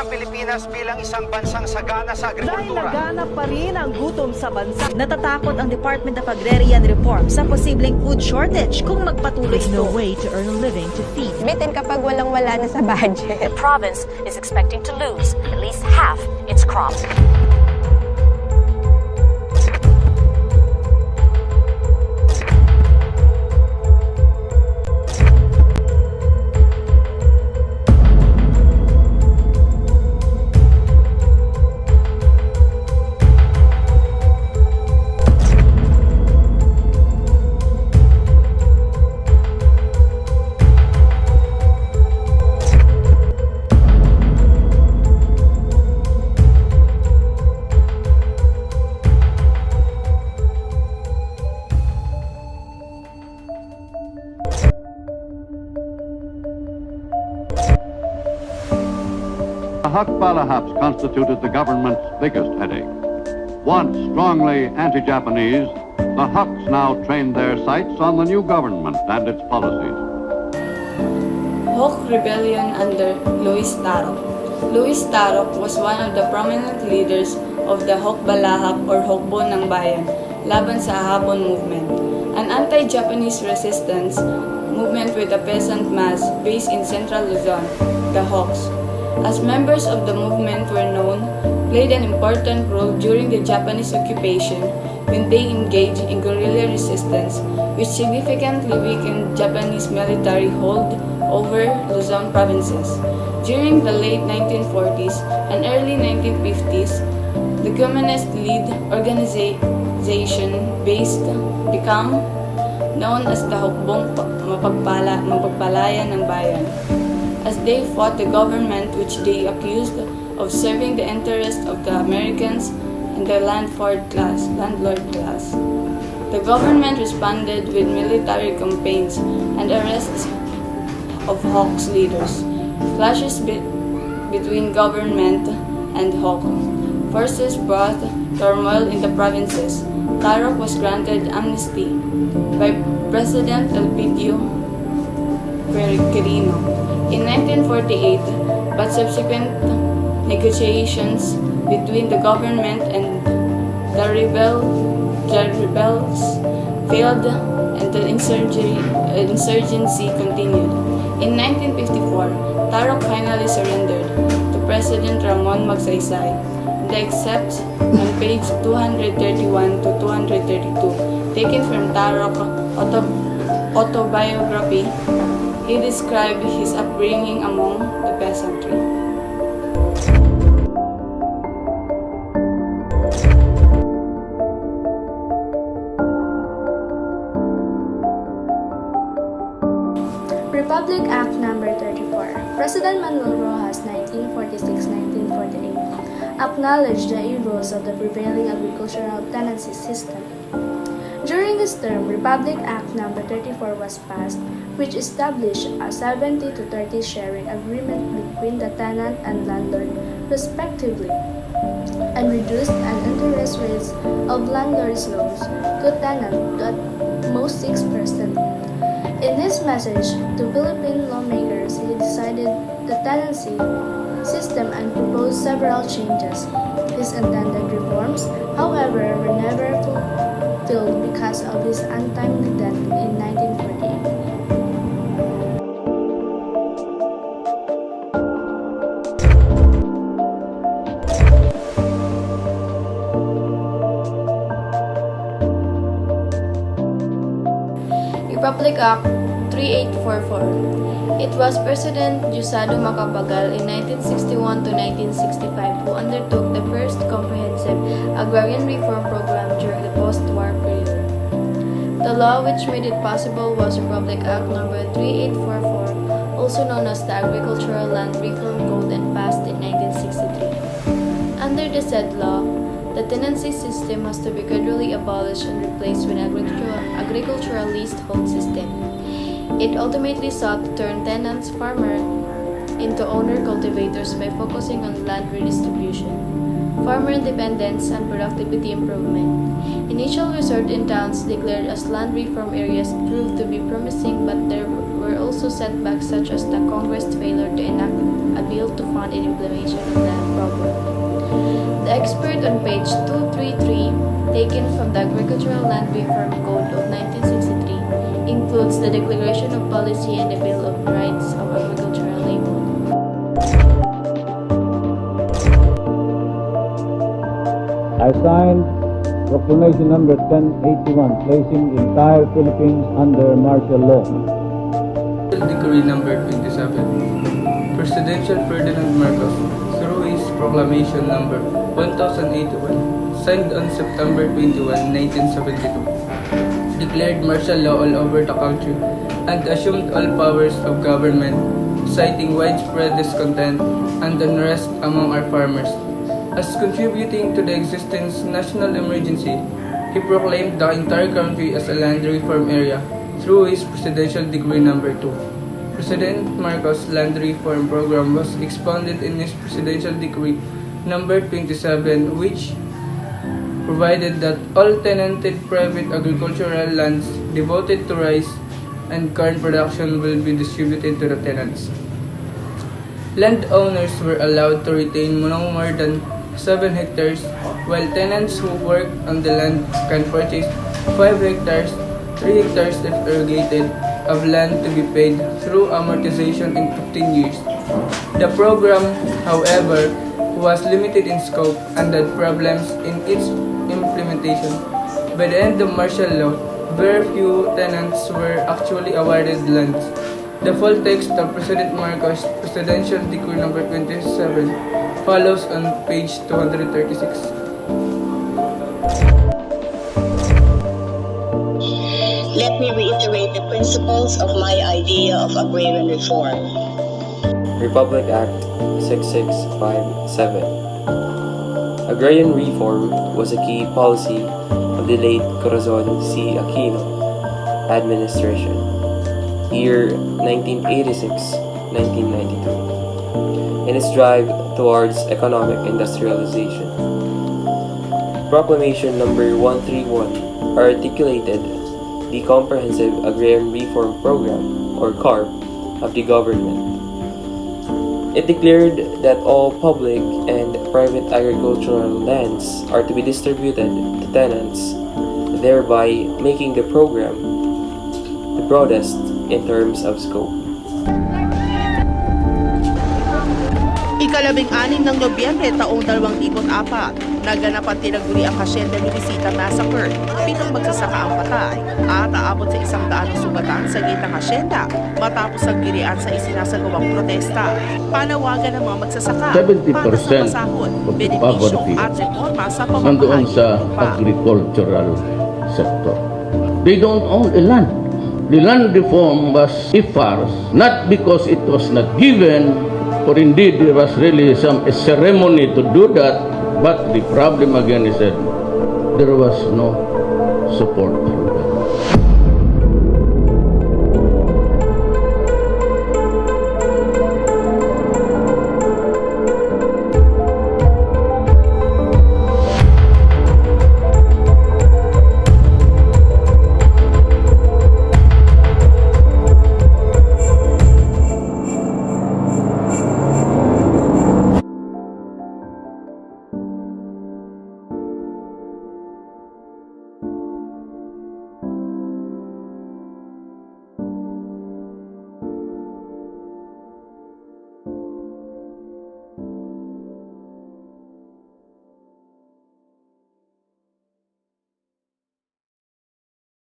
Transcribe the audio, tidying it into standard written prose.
ng Pilipinas bilang isang bansang sagana sa Dahil agrikultura. laganap pa rin ang gutom sa bansa. Natatakot ang Department of Agrarian Reform sa posibleng food shortage kung magpatuloy ito. No way to earn a living to feed. Bitin kapag walang-wala na sa budget. The province is expecting to lose at least half its crop. The Huck-Balahaps constituted the government's biggest headache. Once strongly anti-Japanese, the Hucks now trained their sights on the new government and its policies. Hawk Rebellion under Louis Tarok. Louis Tarok was one of the prominent leaders of the Hawk-Balahap or Hukbo ng Bayan, laban sa Hapon movement, an anti-Japanese resistance movement with a peasant mass based in central Luzon, the Hawks. As members of the movement were known, played an important role during the Japanese occupation when they engaged in guerrilla resistance, which significantly weakened Japanese military hold over Luzon provinces. During the late 1940s and early 1950s, the communist-led organization became known as the Hukbong Mapagpalayan ng Bayan, as they fought the government which they accused of serving the interests of the Americans and the landlord class. The government responded with military campaigns and arrests of Hawks leaders. Clashes between government and Hawk forces brought turmoil in the provinces. Tarok was granted amnesty by President Elpidio Quirino in 1948, but subsequent negotiations between the government and the rebels failed and the insurgency continued. In 1954, Tarok finally surrendered to President Ramon Magsaysay. The excerpts on page 231 to 232, taken from Tarok autobiography, he described his upbringing among the peasantry. Republic Act No. 34, President Manuel Rojas, 1946-1948, acknowledged the evils of the prevailing agricultural tenancy system. During his term, Republic Act No. 34 was passed, which established a 70-30 sharing agreement between the tenant and landlord, respectively, and reduced an interest rates of landlord's loans to tenant to at most 6%. In his message to Philippine lawmakers, he decided the tenancy system and proposed several changes. His intended reforms, however, were never fulfilled because of his untimely death in 1948. Republic Act 3844. It was President Diosdado Macapagal in 1961 to 1965 who undertook the first comprehensive agrarian reform program during the post-war period. The law which made it possible was Republic Act No. 3844, also known as the Agricultural Land Reform Code, and passed in 1963. Under the said law, the tenancy system has to be gradually abolished and replaced with an agricultural leasehold system. It ultimately sought to turn tenants, farmers, into owner-cultivators by focusing on land redistribution, farmer independence, and productivity improvement. Initial resort in towns declared as land reform areas proved to be promising, but there were also setbacks such as the Congress' failure to enact a bill to fund the implementation of the program. The expert on page 233, taken from the Agricultural Land Reform Code of 1963, includes the Declaration of Policy and the Bill of Rights of Agricultural Labor. I signed Proclamation number 1081, placing the entire Philippines under martial law. Decree number 27, Presidential Ferdinand Marcos, through his Proclamation number 1081, signed on September 21, 1972, declared martial law all over the country and assumed all powers of government, citing widespread discontent and unrest among our farmers. As contributing to the existence national emergency, he proclaimed the entire country as a land reform area through his Presidential Decree number 2. President Marcos' land reform program was expounded in his Presidential Decree number 27, which provided that all tenanted private agricultural lands devoted to rice and corn production will be distributed to the tenants. Landowners were allowed to retain no more than 7 hectares, while tenants who work on the land can purchase 5 hectares, 3 hectares if irrigated, of land to be paid through amortization in 15 years. The program, however, was limited in scope and had problems in its implementation. By the end of martial law, very few tenants were actually awarded lands. The full text of President Marcos' Presidential Decree number 27 follows on page 236. Let me reiterate the principles of my idea of agrarian reform. Republic Act 6657. Agrarian reform was a key policy of the late Corazon C. Aquino administration, year 1986-1992, in its drive towards economic industrialization. Proclamation number 131 articulated the Comprehensive Agrarian Reform Program, or CARP, of the government. It declared that all public and private agricultural lands are to be distributed to tenants, thereby making the program the broadest in terms of scope. Ikalabing-anim ng Nobyembre taong 2004, naganap ang tinaguriang Hacienda Luisita Massacre. 7 magsasaka ang patay at aabot sa 100 sugatan sa gitang hacienda matapos ang girian sa isinasagawang protesta. Panawagan ng mga magsasaka para sa pasahod, benepisyo at reforma sa pamamahagi sa agricultural sector. They don't own a land. The land reform was a farce, not because it was not given, or indeed there was really a ceremony to do that, but the problem again is that there was no support.